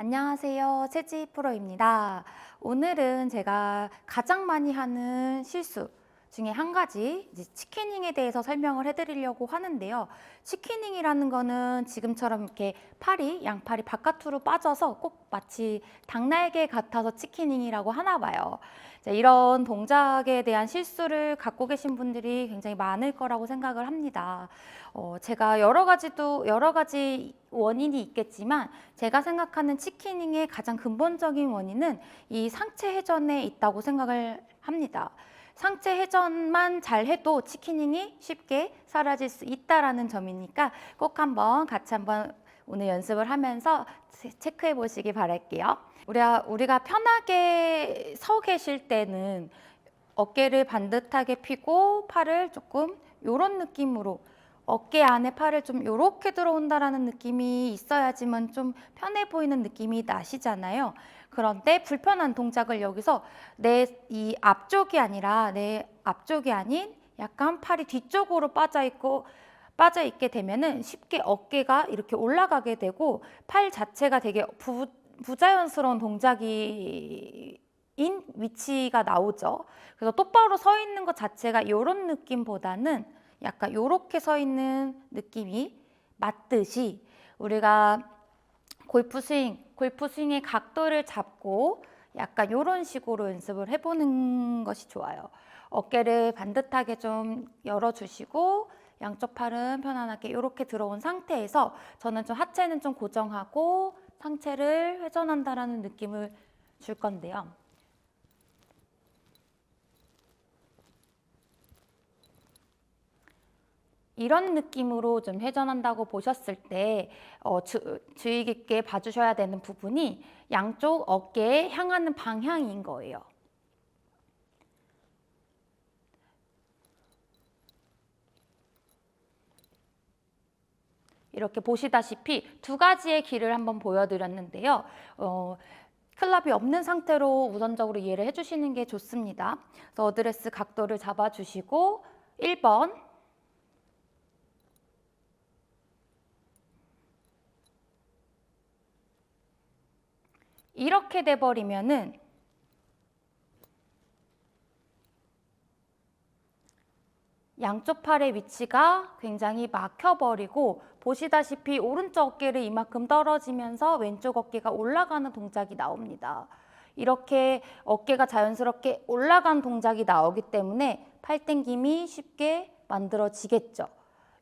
안녕하세요. 채지 프로입니다. 오늘은 제가 가장 많이 하는 실수 중에 한 가지, 이제 치키닝에 대해서 설명을 해드리려고 하는데요. 치키닝이라는 거는 지금처럼 이렇게 양팔이 바깥으로 빠져서 꼭 마치 닭날개 같아서 치키닝이라고 하나 봐요. 이런 동작에 대한 실수를 갖고 계신 분들이 굉장히 많을 거라고 생각을 합니다. 제가 여러 가지 원인이 있겠지만 제가 생각하는 치키닝의 가장 근본적인 원인은 이 상체 회전에 있다고 생각을 합니다. 상체 회전만 잘 해도 치키닝이 쉽게 사라질 수 있다라는 점이니까 꼭 같이 한번 오늘 연습을 하면서 체크해 보시기 바랄게요. 우리가 편하게 서 계실 때는 어깨를 반듯하게 펴고 팔을 조금 이런 느낌으로 어깨 안에 팔을 좀 이렇게 들어온다라는 느낌이 있어야지만 좀 편해 보이는 느낌이 나시잖아요. 그런데 불편한 동작을 여기서 내 앞쪽이 아닌 약간 팔이 뒤쪽으로 빠져 있게 되면은 쉽게 어깨가 이렇게 올라가게 되고 팔 자체가 되게 부자연스러운 동작인 위치가 나오죠. 그래서 똑바로 서 있는 것 자체가 이런 느낌보다는 약간 이렇게 서 있는 느낌이 맞듯이 우리가 골프 스윙의 각도를 잡고 약간 이런 식으로 연습을 해보는 것이 좋아요. 어깨를 반듯하게 좀 열어주시고 양쪽 팔은 편안하게 이렇게 들어온 상태에서 저는 좀 하체는 좀 고정하고 상체를 회전한다라는 느낌을 줄 건데요. 이런 느낌으로 좀 회전한다고 보셨을 때 주의 깊게 봐주셔야 되는 부분이 양쪽 어깨에 향하는 방향인 거예요. 이렇게 보시다시피 두 가지의 길을 한번 보여드렸는데요. 클럽이 없는 상태로 우선적으로 이해를 해주시는 게 좋습니다. 그래서 어드레스 각도를 잡아주시고 1번 이렇게 돼버리면은 양쪽 팔의 위치가 굉장히 막혀버리고 보시다시피 오른쪽 어깨를 이만큼 떨어지면서 왼쪽 어깨가 올라가는 동작이 나옵니다. 이렇게 어깨가 자연스럽게 올라간 동작이 나오기 때문에 팔당김이 쉽게 만들어지겠죠.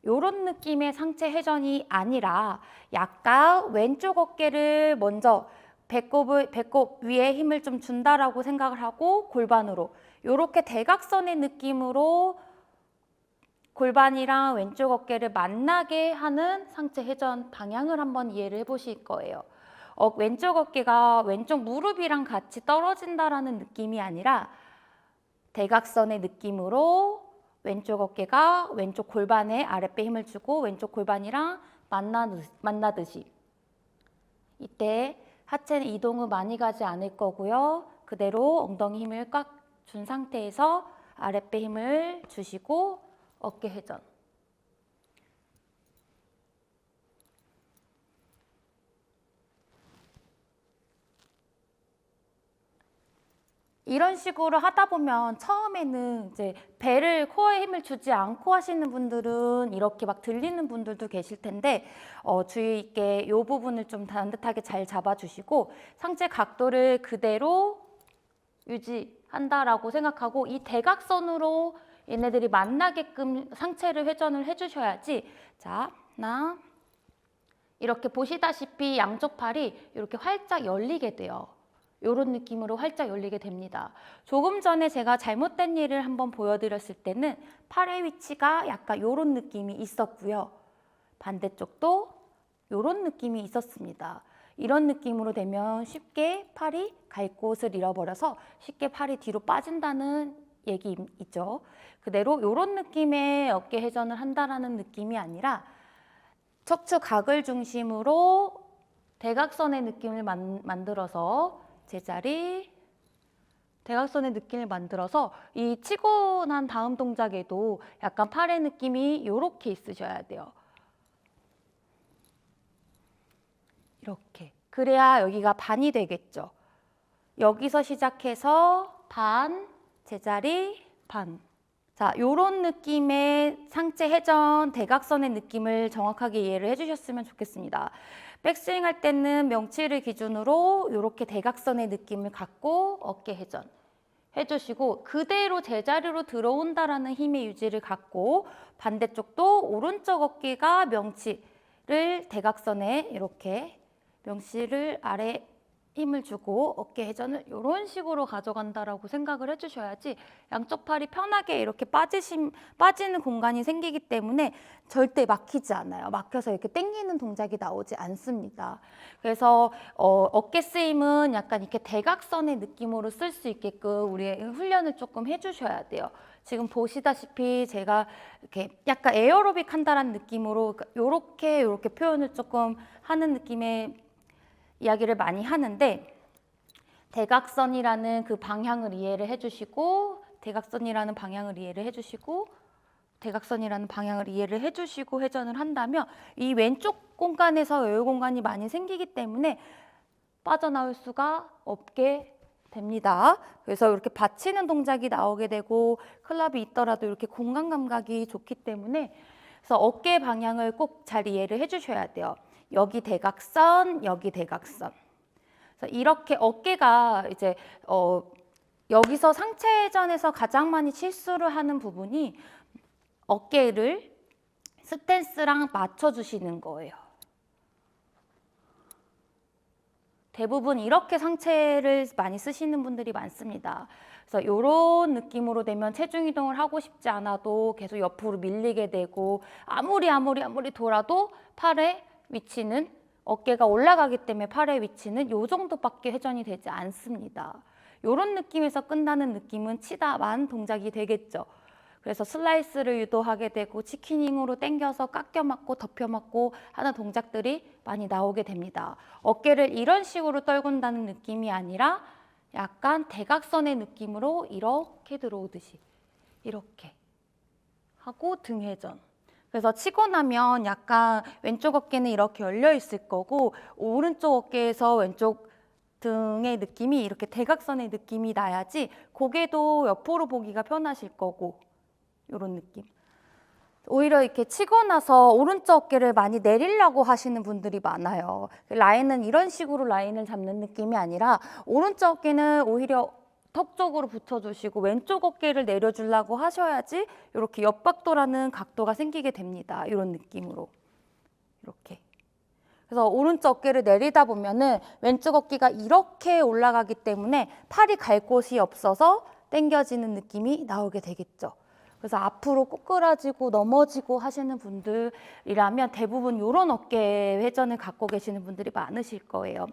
이런 느낌의 상체 회전이 아니라 약간 왼쪽 어깨를 먼저 배꼽 위에 힘을 좀 준다라고 생각을 하고 골반으로 이렇게 대각선의 느낌으로 골반이랑 왼쪽 어깨를 만나게 하는 상체 회전 방향을 한번 이해를 해보실 거예요. 왼쪽 어깨가 왼쪽 무릎이랑 같이 떨어진다라는 느낌이 아니라 대각선의 느낌으로 왼쪽 어깨가 왼쪽 골반에 아랫배 힘을 주고 왼쪽 골반이랑 만나듯이 이때 하체는 이동은 많이 가지 않을 거고요. 그대로 엉덩이 힘을 꽉 준 상태에서 아랫배 힘을 주시고 어깨 회전. 이런 식으로 하다 보면 처음에는 이제 코어에 힘을 주지 않고 하시는 분들은 이렇게 막 들리는 분들도 계실 텐데 주의 있게 이 부분을 좀 반듯하게 잘 잡아주시고 상체 각도를 그대로 유지한다라고 생각하고 이 대각선으로 얘네들이 만나게끔 상체를 회전을 해주셔야지. 자, 하나. 이렇게 보시다시피 양쪽 팔이 이렇게 활짝 열리게 돼요. 이런 느낌으로 활짝 열리게 됩니다. 조금 전에 제가 잘못된 예를 한번 보여드렸을 때는 팔의 위치가 약간 이런 느낌이 있었고요. 반대쪽도 이런 느낌이 있었습니다. 이런 느낌으로 되면 쉽게 팔이 갈 곳을 잃어버려서 쉽게 팔이 뒤로 빠진다는 얘기 있죠. 그대로 이런 느낌의 어깨 회전을 한다라는 느낌이 아니라 척추 각을 중심으로 대각선의 느낌을 만들어서 제자리 대각선의 느낌을 만들어서 이 치고 난 다음 동작에도 약간 팔의 느낌이 이렇게 있으셔야 돼요. 이렇게. 그래야 여기가 반이 되겠죠. 여기서 시작해서 반, 제자리, 반. 자, 요런 느낌의 상체 회전 대각선의 느낌을 정확하게 이해를 해주셨으면 좋겠습니다. 백스윙 할 때는 명치를 기준으로 이렇게 대각선의 느낌을 갖고 어깨 회전 해주시고 그대로 제자리로 들어온다라는 힘의 유지를 갖고 반대쪽도 오른쪽 어깨가 명치를 대각선에 이렇게 명치를 아래 힘을 주고 어깨 회전을 이런 식으로 가져간다라고 생각을 해주셔야지 양쪽 팔이 편하게 이렇게 빠지는 공간이 생기기 때문에 절대 막히지 않아요. 막혀서 이렇게 당기는 동작이 나오지 않습니다. 그래서 어깨 스윙은 약간 이렇게 대각선의 느낌으로 쓸 수 있게끔 우리 훈련을 조금 해주셔야 돼요. 지금 보시다시피 제가 이렇게 약간 에어로빅 한다라는 느낌으로 이렇게 표현을 조금 하는 느낌의 이야기를 많이 하는데 대각선이라는 그 방향을 이해를 해주시고 대각선이라는 방향을 이해를 해주시고 대각선이라는 방향을 이해를 해주시고 회전을 한다면 이 왼쪽 공간에서 여유 공간이 많이 생기기 때문에 빠져나올 수가 없게 됩니다. 그래서 이렇게 받치는 동작이 나오게 되고 클럽이 있더라도 이렇게 공간 감각이 좋기 때문에 그래서 어깨 방향을 꼭 잘 이해를 해주셔야 돼요. 여기 대각선, 여기 대각선. 그래서 이렇게 어깨가 이제 여기서 상체 회전에서 가장 많이 실수를 하는 부분이 어깨를 스탠스랑 맞춰주시는 거예요. 대부분 이렇게 상체를 많이 쓰시는 분들이 많습니다. 그래서 이런 느낌으로 되면 체중 이동을 하고 싶지 않아도 계속 옆으로 밀리게 되고 아무리 돌아도 팔의 위치는 어깨가 올라가기 때문에 팔의 위치는 이 정도밖에 회전이 되지 않습니다. 이런 느낌에서 끝나는 느낌은 치다만 동작이 되겠죠. 그래서 슬라이스를 유도하게 되고 치킨닝으로 당겨서 깎여 맞고 덮여 맞고 하는 동작들이 많이 나오게 됩니다. 어깨를 이런 식으로 떨군다는 느낌이 아니라 약간 대각선의 느낌으로 이렇게 들어오듯이 이렇게 하고 등 회전. 그래서 치고 나면 약간 왼쪽 어깨는 이렇게 열려 있을 거고 오른쪽 어깨에서 왼쪽 등의 느낌이 이렇게 대각선의 느낌이 나야지 고개도 옆으로 보기가 편하실 거고 이런 느낌. 오히려 이렇게 치고 나서 오른쪽 어깨를 많이 내리려고 하시는 분들이 많아요. 라인은 이런 식으로 라인을 잡는 느낌이 아니라 오른쪽 어깨는 오히려 턱 쪽으로 붙여주시고 왼쪽 어깨를 내려주려고 하셔야지 이렇게 옆박도라는 각도가 생기게 됩니다. 이런 느낌으로 이렇게. 그래서 오른쪽 어깨를 내리다 보면은 왼쪽 어깨가 이렇게 올라가기 때문에 팔이 갈 곳이 없어서 당겨지는 느낌이 나오게 되겠죠. 그래서 앞으로 꼬꾸라지고 넘어지고 하시는 분들이라면 대부분 이런 어깨 회전을 갖고 계시는 분들이 많으실 거예요.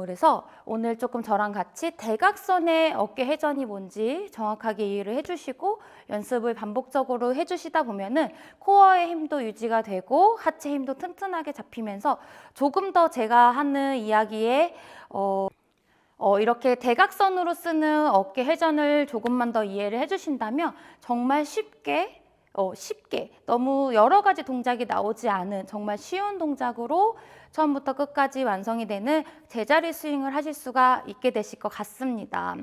그래서 오늘 조금 저랑 같이 대각선의 어깨 회전이 뭔지 정확하게 이해를 해주시고 연습을 반복적으로 해주시다 보면은 코어의 힘도 유지가 되고 하체 힘도 튼튼하게 잡히면서 조금 더 제가 하는 이야기에 이렇게 대각선으로 쓰는 어깨 회전을 조금만 더 이해를 해주신다면 정말 쉽게 너무 여러 가지 동작이 나오지 않은 정말 쉬운 동작으로 처음부터 끝까지 완성이 되는 제자리 스윙을 하실 수가 있게 되실 것 같습니다.